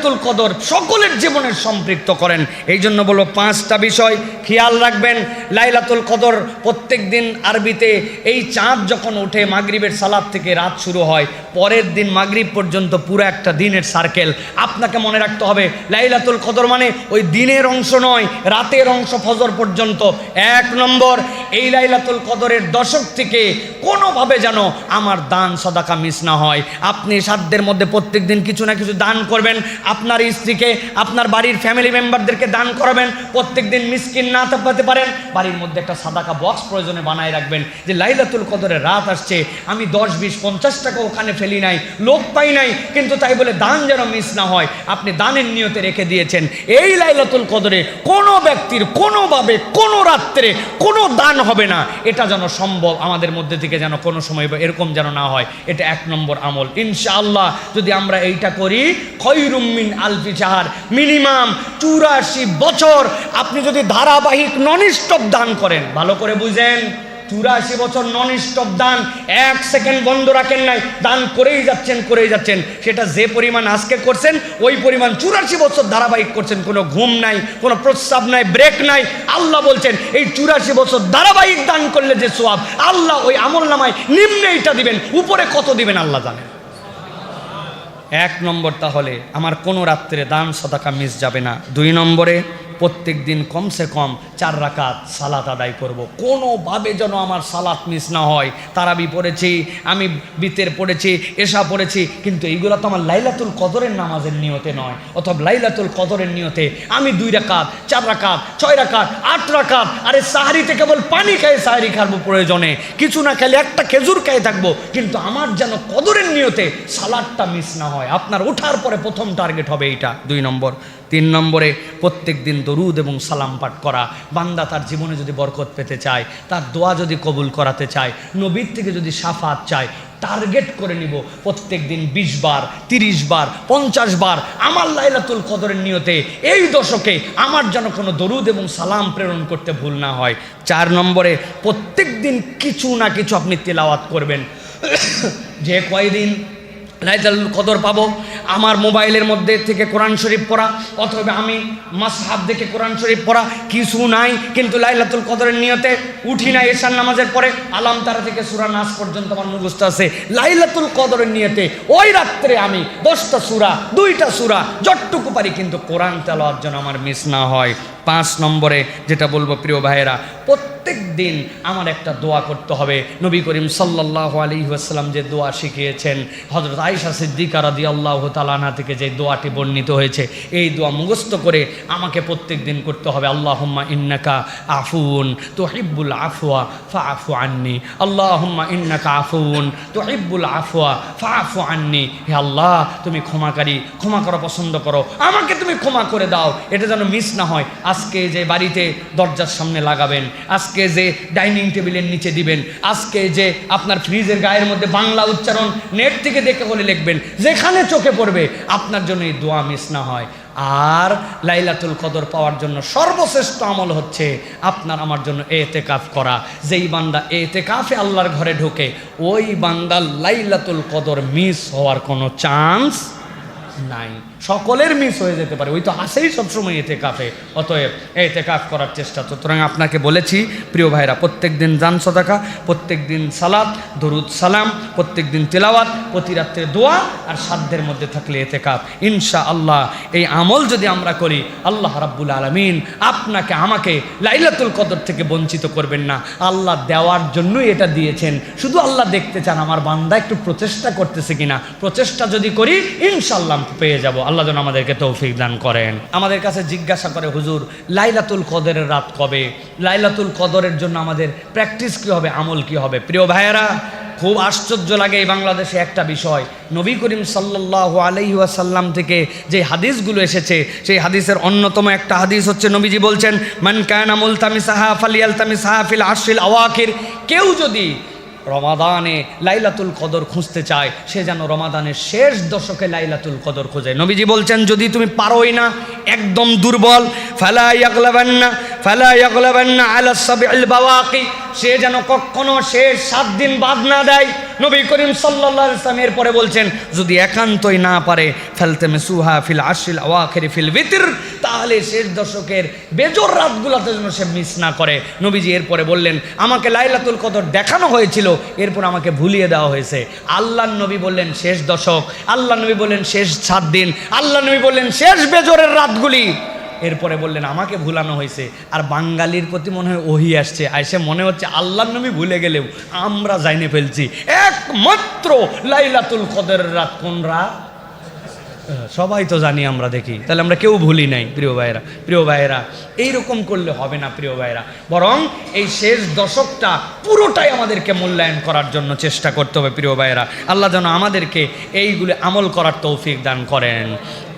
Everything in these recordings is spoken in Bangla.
লাইলাতুল কদর সকলের জীবনে সম্পৃক্ত করেন। এই জন্য বলো 5টা বিষয় খেয়াল রাখবেন। লাইলাতুল কদর প্রত্যেক দিন আরবিতে এই চাঁদ যখন ওঠে মাগরিবের সালাত থেকে রাত শুরু হয়, পরের দিন মাগরিব পর্যন্ত পুরো একটা দিনের সার্কেল। আপনাকে মনে রাখতে হবে লাইলাতুল কদর মানে ওই দিনের অংশ নয়, রাতের অংশ ফজর পর্যন্ত। 1 নম্বর, এই লাইলাতুল কদরের দশক থেকে কোনোভাবে যেন আমার দান সদাকা মিস না হয়। আপনি সাধ্যের মধ্যে প্রত্যেক দিন কিছু না কিছু দান করবেন। আপনার স্ত্রীকে, আপনার বাড়ির ফ্যামিলি মেম্বারদেরকে দান করাবেন। প্রত্যেক দিন মিসকিন না থাকতে পারেন, বাড়ির মধ্যে একটা সাদাকা বক্স প্রয়োজনে বানায় রাখবেন যে লাইলাতুল কদরের রাত আসছে, আমি 10, 20, 50 টাকা ওখানে ফেলি নাই, লোক পাই নাই, কিন্তু তাই বলে দান যেন মিস না হয়। আপনি দানের নিয়তে রেখে দিয়েছেন। এই লাইলাতুল কদরে কোনো ব্যক্তির কোনোভাবে কোনো রাত্রে কোনো দান হবে না, এটা যেন সম্ভব আমাদের মধ্যে থেকে যেন কোনো সময় এরকম যেন না হয়। এটা 1 নম্বর আমল। ইনশাআল্লাহ যদি আমরা এইটা করি, খয়রুম মিন আলফি শাহর, মিনিমাম 84 বছর আপনি যদি ধারাবাহিক নন স্টপ দান করেন, ভালো করে বুঝেন, 84 বছর নন স্টপ দান, 1 সেকেন্ড বন্ধ রাখেন নাই, দান করেই যাচ্ছেন। সেটা যে পরিমাণ আজকে করছেন ওই পরিমাণ 84 বছর ধারাবাহিক করছেন, কোনো ঘুম নাই, কোনো প্রস্রাব নাই, ব্রেক নাই। আল্লাহ বলছেন এই 84 বছর ধারাবাহিক দান করলে যে সওয়াব, আল্লাহ ওই আমল নামায় নিম্নে এটা দিবেন, উপরে কত দিবেন আল্লাহ জানেন। 1 নম্বর, তাহলে আমার কোনো রাত্রে দান সদাকা মিস যাবে না। 2 নম্বরে, প্রত্যেক দিন কমসে কম 4 রাকাত সালাত আদায় করব। কোনোভাবে যেন আমার সালাত মিস না হয়। তারাবি পড়েছি, আমি বিতের পড়েছি, এশা পড়েছি, কিন্তু এইগুলো তো আমার লাইলাতুল কদরের নামাজের নিয়তে নয়, অথবা লাইলাতুল কদরের নিয়তে আমি 2 রাকাত, 4 রাকাত, 6 রাকাত, 8 রাকাত, আরে সাহারিতে কেবল পানি খেয়ে সাহারি খাবো, প্রয়োজনে কিছু না খেলে একটা খেজুর খেয়ে থাকবো, কিন্তু আমার যেন কদরের নিয়তে সালাতটা মিস না হয়। আপনার ওঠার পরে প্রথম টার্গেট হবে এইটা। 2 নম্বর। 3 নম্বরে, প্রত্যেক দিন দরুদ এবং সালাম পাঠ করা। বান্দা তার জীবনে যদি বরকত পেতে চায়, তার দোয়া যদি কবুল করাতে চায়, নবীর থেকে যদি শাফাত চায়, টার্গেট করে নিব প্রত্যেক দিন 20 বার, 30 বার, 50 বার আমার লাইলাতুল কদরের নিয়তে এই দশকে আমার যেন কোনো দরুদ এবং সালাম প্রেরণ করতে ভুল না হয়। 4 নম্বরে, প্রত্যেক দিন কিছু না কিছু আপনি তেলাওয়াত করবেন। যে কয়দিন লাইলাতুল কদর পাবো, আমার মোবাইলের মধ্যে থেকে কোরআন শরীফ পড়া, অথবা আমি মাসহাব দেখে কোরআন শরীফ পড়া, কিছু নাই, কিন্তু লাইলাতুল কদরের নিয়তে উঠি না এশার নামাজের পরে, আলাম তারা থেকে সূরা নাস পর্যন্ত আমার মুখস্থ আছে। লাইলাতুল কদরের নিয়তে ওই রাত্রে আমি 10টা সূরা, 2টা সূরা যতটুকু পারি, কিন্তু কোরআন তেলাওয়াত যেন আমার মিস না হয়। 5 নম্বরে যেটা বলবো প্রিয় ভাইয়েরা, প্রত্যেক দিন আমার একটা দোয়া করতে হবে। নবী করিম সাল্লাল্লাহু আলাইহি ওয়াসাল্লাম যে দোয়া শিখিয়েছেন, হযরত আয়েশা সিদ্দিকা রাদিয়াল্লাহু তাআলা আনহা থেকে যে দোয়াটি বর্ণিত হয়েছে, এই দোয়া মুখস্থ করে আমাকে প্রত্যেক দিন করতে হবে। আল্লাহুম্মা ইন্নাকা আফুন তুহিব্বুল আফওয়া ফাআফু আন্নি, আল্লাহুম্মা ইন্নাকা আফুন তুহিব্বুল আফওয়া ফাআফু আন্নি। হে আল্লাহ, তুমি ক্ষমাকারী, ক্ষমা করা পছন্দ করো, আমাকে তুমি ক্ষমা করে দাও। এটা যেন মিস না হয়। আজকে যে বাড়িতে দরজার সামনে লাগাবেন, আজকে যে ডাইনিং টেবিলের নিচে দিবেন, আজকে যে আপনার ফ্রিজের গায়ের মধ্যে বাংলা উচ্চারণ নেট থেকে দেখে বলে লিখবেন, যেখানে চোখে পড়বে আপনার জন্য এই দোয়া মিস না হয়। আর লাইলাতুল কদর পাওয়ার জন্য সর্বশ্রেষ্ঠ আমল হচ্ছে আপনার আমার জন্য এতেকাফ করা। যেই বান্দা এতেকাফে আল্লাহর ঘরে ঢোকে, ওই বান্দার লাইলাতুল কদর মিস হওয়ার কোনো চান্স নাই। সকলের মিস হয়ে যেতে পারে, ওই তো আসেই সবসময় এতেকাফে। অতএব এতেকাফ করার চেষ্টা। সুতরাং আপনাকে বলেছি প্রিয় ভাইরা, প্রত্যেক দিন দান সদাকা, প্রত্যেক দিন সালাত, দরুদ সালাম, প্রত্যেক দিন তেলাওয়াত, প্রতি রাত্রে দোয়া, আর সাধ্যের মধ্যে থাকলে এতেকাফ। ইনশাআল্লাহ এই আমল যদি আমরা করি, আল্লাহ রাব্বুল আলামিন আপনাকে আমাকে লাইলাতুল কদর থেকে বঞ্চিত করবেন না। আল্লাহ দেওয়ার জন্যই এটা দিয়েছেন। শুধু আল্লাহ দেখতে চান আমার বান্দা একটু প্রচেষ্টা করতেছে কিনা। প্রচেষ্টা যদি করি ইনশাআল্লাহ পেয়ে যাব। আল্লাহ যেন আমাদেরকে তৌফিক দান করেন। আমাদের কাছে জিজ্ঞাসা করে, হুজুর লাইলাতুল কদরের রাত কবে? লাইলাতুল কদরের জন্য আমাদের প্র্যাকটিস কী হবে, আমল কী হবে? প্রিয় ভাইয়েরা, খুব আশ্চর্য লাগে এই বাংলাদেশে একটা বিষয়। নবী করিম সাল্লাল্লাহু আলাইহি ওয়াসাল্লাম থেকে যে হাদিসগুলো এসেছে, সেই হাদিসের অন্যতম একটা হাদিস হচ্ছে, নবীজি বলছেন, মান কানা মুলতামিসাহা ফালিয়ালতামিসাহা ফিল আশরিল আওয়াখির। কেউ যদি রমাদানে লাইলাতুল কদর খুঁজতে চায়, সে যেন রমাদানের শেষ দশকে লাইলাতুল কদর খোঁজে। নবীজি বলছেন, যদি তুমি পারোই না, একদম দুর্বল, ফালা ইয়াগলাবান্না আলা সাবইল বাওয়াকি, সে যেন কখনো শেষ 7 দিন বাদ না দেয়। নবী করিম সাল্লাল্লাহু আলাইহি ওয়াসাল্লাম এরপরে বলছেন, যদি একান্তই না পারে ফালতামিসুহা ফিল আশরিল আওয়াখির ফিল বিতর, তাহলে শেষ দশকের বেজোর রাতগুলোতে যেন সে মিস না করে। নবীজি এরপরে বললেন, আমাকে লাইলাতুল কদর দেখানো হয়েছিল, এরপর আমাকে ভুলিয়ে দেওয়া হয়েছে। আল্লাহর নবী বললেন শেষ দশক, আল্লাহ নবী বললেন শেষ 7 দিন, আল্লাহ নবী বললেন শেষ বেজোরের রাতগুলি, এরপরে বললেন আমাকে ভুলানো হয়েছে। আর বাঙালির প্রতি মনে হয় ওহি আসছে, আইসে মনে হচ্ছে আল্লাহর নবী ভুলে গেলেও আমরা জাইনে ফেলছি একমাত্র লাইলাতুল কদরের রাত কোন রাত সবাই তো জানি, আমরা দেখি, তাহলে আমরা কেউ ভুলি নাই। প্রিয় ভাইয়েরা এইরকম করলে হবে না প্রিয় ভাইয়েরা, বরং এই শেষ দশকটা পুরোটাই আমাদেরকে মূল্যায়ন করার জন্য চেষ্টা করতে হবে প্রিয় ভাইয়েরা। আল্লাহ যেন আমাদেরকে এইগুলি আমল করার তৌফিক দান করেন।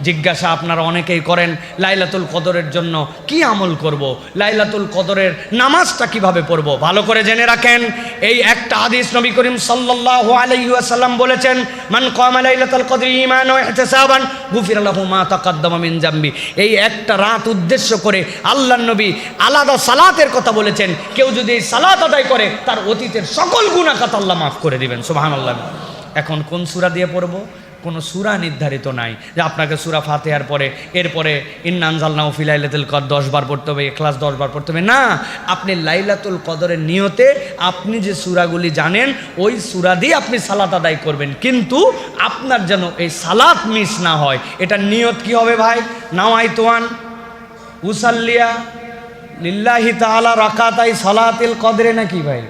জিজ্ঞাসা আপনারা অনেকেই করেন, লাইলাতুল কদরের জন্য কি আমল করব, লাইলাতুল কদরের নামাজটা কিভাবে পড়ব? ভালো করে জেনে রাখেন, এই একটা হাদিস নবী করিম সাল্লাল্লাহু আলাইহি ওয়াসাল্লাম বলেছেন, মান কামা লাইলাতুল কদরি ঈমানান ওয়া ইহতিসাবান গুফিরা লাহু মা তাকাদ্দামা মিন জামবি। এই একটা রাত উদ্দেশ্য করে আল্লাহর নবী আলাদা সালাতের কথা বলেছেন। কেউ যদি এই সালাত আদায় করে তার অতীতের সকল গুনাহ খাতা আল্লাহ মাফ করে দিবেন। সুবহানাল্লাহ। এখন কোন সূরা দিয়ে পড়ব? কোনো সূরা নির্ধারিত নাই যে আপনাকে সূরা ফাতিহার পরে এরপরে ইন্না আনজালনাহু ফি লাইলাতুল কদর 10 বার পড়তে হবে, ইখলাস 10 বার পড়তে হবে, না। আপনি লাইলাতুল কদরের নিয়তে আপনি যে সূরাগুলি জানেন ওই সূরা দিয়ে আপনি সালাত আদায় করবেন, কিন্তু আপনার যেন এই সালাত মিস না হয়। এটা নিয়ত কি হবে ভাই? নাওয়াইতুয়ান উসাল্লিয়া লিল্লাহি তাআলা রাকাতাই সালাতিল কদরে, নাকি ভাই?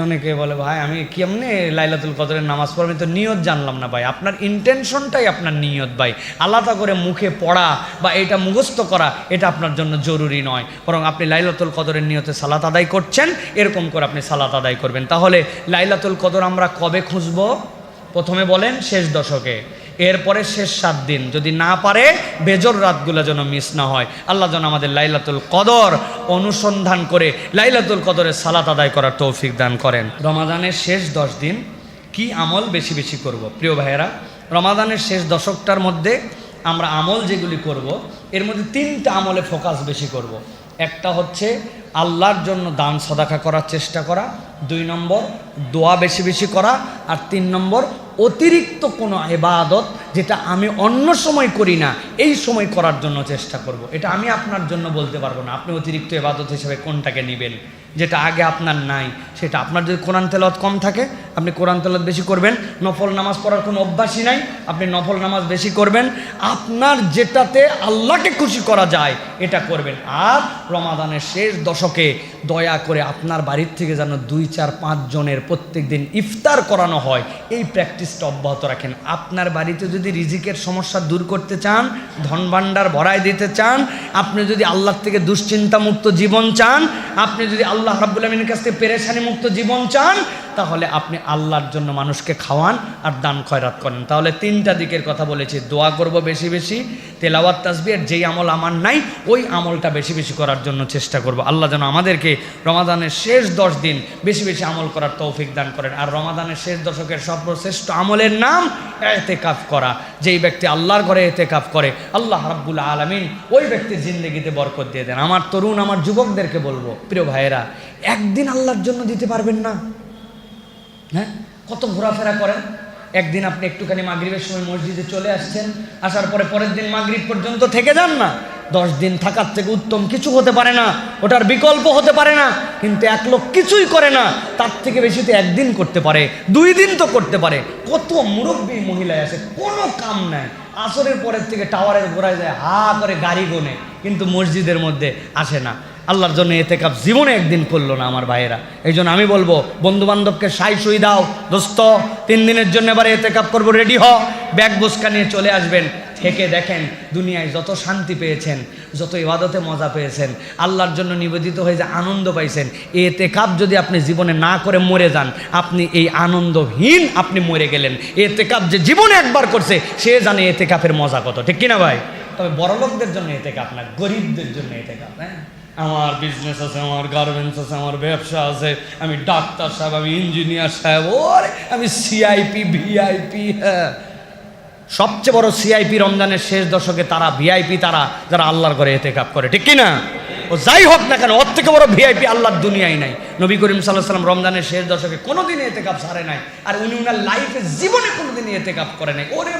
অনেকে বলে ভাই আমি কেমনে লাইলাতুল কদরের নামাজ পড়বেন, তো নিয়ত জানলাম না ভাই। আপনার ইন্টেনশনটাই আপনার নিয়ত ভাই। আলাদা করে মুখে পড়া বা এটা মুখস্থ করা এটা আপনার জন্য জরুরি নয়, বরং আপনি লাইলাতুল কদরের নিয়তে সালাত আদায় করছেন, এরকম করে আপনি সালাত আদায় করবেন। তাহলে লাইলাতুল কদর আমরা কবে খুঁজব? প্রথমে বলেন শেষ দশকে, এরপরে শেষ 7 দিন, যদি না পারে বেজর রাতগুলো যেন মিস না হয়। আল্লাহ যেন আমাদের লাইলাতুল কদর অনুসন্ধান করে লাইলাতুল কদরের সালাত আদায় করার তৌফিক দান করেন। রমাদানের শেষ 10 দিন কি আমল বেশি বেশি করব? প্রিয় ভাইয়েরা, রমাদানের শেষ দশকটার মধ্যে আমরা আমল যেগুলি করব, এর মধ্যে 3টা আমলে ফোকাস বেশি করব। একটা হচ্ছে আল্লাহর জন্য দান সদাকা করার চেষ্টা করা, 2 নম্বর দোয়া বেশি বেশি করা, আর 3 নম্বর অতিরিক্ত কোনো ইবাদত যেটা আমি অন্য সময় করি না এই সময় করার জন্য চেষ্টা করব। এটা আমি আপনার জন্য বলতে পারবো না, আপনি অতিরিক্ত ইবাদত হিসেবে কোনটাকে নেবেন, যেটা আগে আপনার নাই সেটা। আপনার যদি কোরআন তেলাওয়াত কম থাকে আপনি কোরআন তেলাওয়াত বেশি করবেন, নফল নামাজ পড়ার কোনো অভ্যাসই নাই আপনি নফল নামাজ বেশি করবেন, আপনার যেটাতে আল্লাহকে খুশি করা যায় এটা করবেন। আর রমাদানের শেষ দশকে দয়া করে আপনার বাড়ির থেকে যেন 2, 4, 5 জনের প্রত্যেক দিন ইফতার করানো হয়, এই প্র্যাকটিসটা অব্যাহত রাখেন। আপনার বাড়িতে যদি রিজিকের সমস্যা দূর করতে চান, ধন ভাণ্ডার ভরায় দিতে চান, আপনি যদি আল্লাহর থেকে দুশ্চিন্তা মুক্ত জীবন চান, আপনি যদি আল্লাহ রাব্বুল আমিনের কাছ থেকে পেরেশানি মুক্ত জীবন চান, তাহলে আপনি আল্লাহর জন্য মানুষকে খাওয়ান আর দান খয়রাত করেন। তাহলে 3টা দিকের কথা বলেছি, দোয়া করব বেশি বেশি, তেলাওয়াত তাসবিহ, যেই আমল আমার নাই ওই আমলটা বেশি বেশি করার জন্য চেষ্টা করব। আল্লাহ যেন আমাদেরকে রমাদানের শেষ 10 দিন বেশি বেশি আমল করার তৌফিক দান করেন। আর রমাদানের শেষ দশকের সর্বশ্রেষ্ঠ আমলের নাম ইতিকাফ করা। যেই ব্যক্তি আল্লাহর ঘরে ইতিকাফ করে আল্লাহ রাব্বুল আলামিন ওই ব্যক্তির জিন্দেগিতে বরকত দিয়ে দেন। আমার তরুণ আমার যুবকদেরকে বলবো, প্রিয় ভাইয়েরা, একদিন আল্লাহর জন্য দিতে পারবেন না? হ্যাঁ, কত ঘোরাফেরা করেন। একদিন আপনি একটুখানি মাগরিবের সময় মসজিদে চলে আসছেন, আসার পরে পরের দিন মাগরিব পর্যন্ত থেকে যান না। 10 দিন থাকার থেকে উত্তম কিছু হতে পারে না, ওটার বিকল্প হতে পারে না। কিন্তু 1 লোক কিছুই করে না, তার থেকে বেশি তো 1 দিন করতে পারে, 2 দিন তো করতে পারে। কত মুরব্বী মহিলায় আছে, কোনো কাম নাই, আসরের পরের থেকে টাওয়ারের গোড়ায় যায় হা করে গাড়ি গোনে, কিন্তু মসজিদের মধ্যে আসে না। আল্লাহর জন্য ইতিকাফ জীবনে একদিন করলো না আমার ভাইয়েরা। এই জন্য আমি বলবো, বন্ধু বান্ধবকে সাই সুই দাও, দোস্ত 3 দিনের জন্য এবারে ইতিকাফ করবো, রেডি হ, ব্যাগ বোসকা নিয়ে চলে আসবেন। থেকে দেখেন দুনিয়ায় যত শান্তি পেয়েছেন, যত ইবাদতে মজা পেয়েছেন, আল্লাহর জন্য নিবেদিত হয়ে যে আনন্দ পাইছেন, ইতিকাফ যদি আপনি জীবনে না করে মরে যান, আপনি এই আনন্দহীন আপনি মরে গেলেন। ইতিকাফ যে জীবনে একবার করছে সে জানে ইতিকাফের মজা কত, ঠিক কিনা ভাই? তবে বড়লোকদের জন্য ইতিকাফ না, গরিবদের জন্য ইতিকাফ। হ্যাঁ, আমার বিজনেস আছে, আমার গার্মেন্টস আছে, আমার ব্যবসা আছে, আমি ডাক্তার সাহেব, আমি ইঞ্জিনিয়ার সাহেব, ওরে আমি সিআইপি ভিআইপি। হ্যাঁ, সবচেয়ে বড় সিআইপি রমজানের শেষ দশকে তারা, ভিআইপি তারা যারা আল্লাহর ঘরে ইতিকাফ করে, ঠিক কিনা? ও যাই হোক না কেন, ওর থেকে বড় ভিআইপি আল্লাহর দুনিয়ায় নাই। নবী করিম সাল্লাল্লাহু আলাইহি ওয়াসাল্লাম রমজানের শেষ দশকে কোনোদিন এতেকাফ ছাড়ে নাই, আর উনি উনার লাইফে জীবনে কোনোদিন এতেকাফ করে নাই। ওরে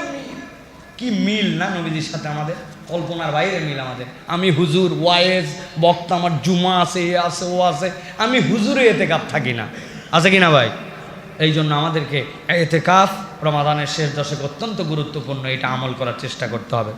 কি মিল না নবীজির সাথে আমাদের, কল্পনার বাইরে মিল আমাদের। আমি হুজুর ওয়াইজ বক্তা, আমার জুমা আছে, এ আছে, ও আছে, আমি হুজুরে এতেকাফ থাকি না, আছে কি না ভাই? এই জন্য আমাদেরকে এতেকাফ রমাদানের শেষ দশকে অত্যন্ত গুরুত্বপূর্ণ, এটা আমল করার চেষ্টা করতে হবে।